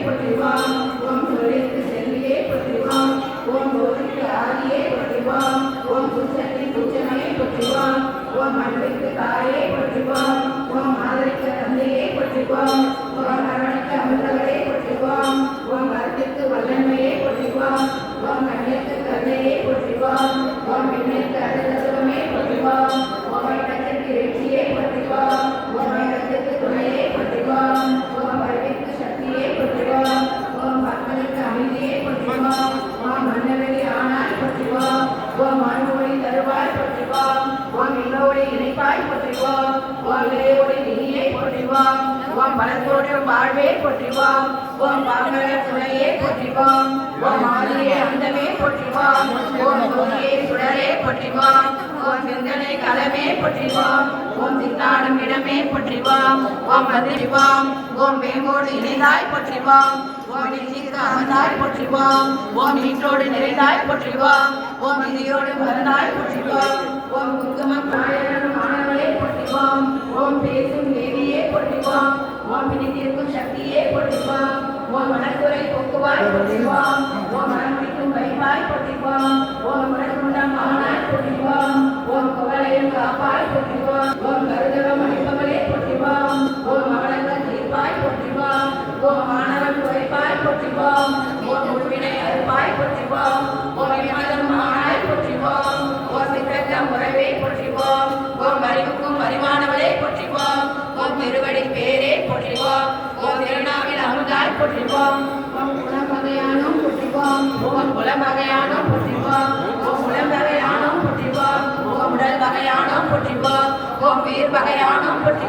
போற்றிவாம் ஓம் சொல்லிற்கு செல்வியே போற்றிவாம் ஓம் போதிக்கு ஆதியே போற்றிவாம் ஓம் புச்சத்தை புச்சனையே போற்றிவாம் ஓம் அன்பிற்கு தாயே போற்றிவாம் ஓம் ஆதரிக்க தந்தையே போற்றிவாம் ஓம் அரவணைக்க அமிர்தவரே போற்றிவாம் ஓம் வரத்திற்கு வல்லன்மையே போற்றிவாம் ஓம் கண்ணிற்கு கருணையே போற்றிவாம் ஓம் விண்ணிற்கு அருளசுரமே போற்றிவாம் ஓம் இடத்திற்கு இறைச்சியே போற்றிவாம் ஓம் இடத்திற்கு துணையே போற்றிவாம் ஓம் அறிவிற்கு சக்தியே போற்றிவாம் ஓம் மக்களுக்கு அமைதியே போற்றிவாம் ஓம் மன்னவெளி ஆனாய் போற்றிவாம் ஓம் அணுவொளி தருவாய் போற்றிவாம் ஓம் இன்னொரு இணைப்பாய் போற்றிவாம் ஓம் இளையோடு நிதியை போற்றிவாம் ஓம் பலத்தோடு வாழ்வே போற்றிவாம் ஓம் பாமர துணையே போற்றிவாம் ஓம் ஆதியே அந்தமே போற்றிவாம் ஓம் ஒளியே சுடரே போற்றிவாம் ஓம் சிந்தனை களமே போற்றிவாம் ஓம் சித்தாடும் இடமே போற்றிவாம் ஓம் அதிரிவாம் ஓம் வேங்கோடு இணைந்தாய் போற்றிவாம் ஓம் நெஞ்சிற்கு அமர்ந்தாய் போற்றிவாம் ஓம் நீற்றோடு நிறைந்தாய் போற்றிவாம் ஓம் நிதியோடு மறந்தாய் போற்றிவாம் ஓம் குங்குமம் நாயகனும் மாணவர்களே போற்றிவாம் ஓம் பேசும் தேவியே போற்றிவாம் ஓம் பிடித்திருக்கும் சக்தியே போற்றிவாம் ஓம் மனக்குறை போக்குவாய் போற்றிவாம் ஓம் மனமுடிக்கும் வைப்பாய் போற்றிவாம் ஓம் மனக்குண்டம் ஆனாய் போற்றிவாம் ஓம் குவளையும் காப்பாய் போற்றிவாம் ஓம் கருதவம் அளிப்பவளே போற்றிவாம் ஓம் அவலங்கள் தீர்ப்பாய் போற்றிவாம் ஓம் மாணவன் குறைப்பாய் போற்றிவாம் ஓம் உருவினை அறுப்பாய் போற்றிவாம் ஓம் இமலம் ஆனாய் போற்றிவாம் ஓம் சித்தம் உறவே போற்றிவாம் ஓம் அறிவுக்கும் அறிவானவளே போற்றிவாம் ஓம் திருவடி பேரே போற்றிவாம் ஓம் திருநாவில் அமுதாய் போற்றிவாம் ஓம் குலமகையானும் போற்றிவாம் ஓம் குலமகையானும் போற்றிவாம் ஓம் உடல் வகையானும் போற்றிவாம் ஓம் உடல் வகையானும் போற்றிவாம் ஓம் வீர் வகையானும் போற்றிவாம்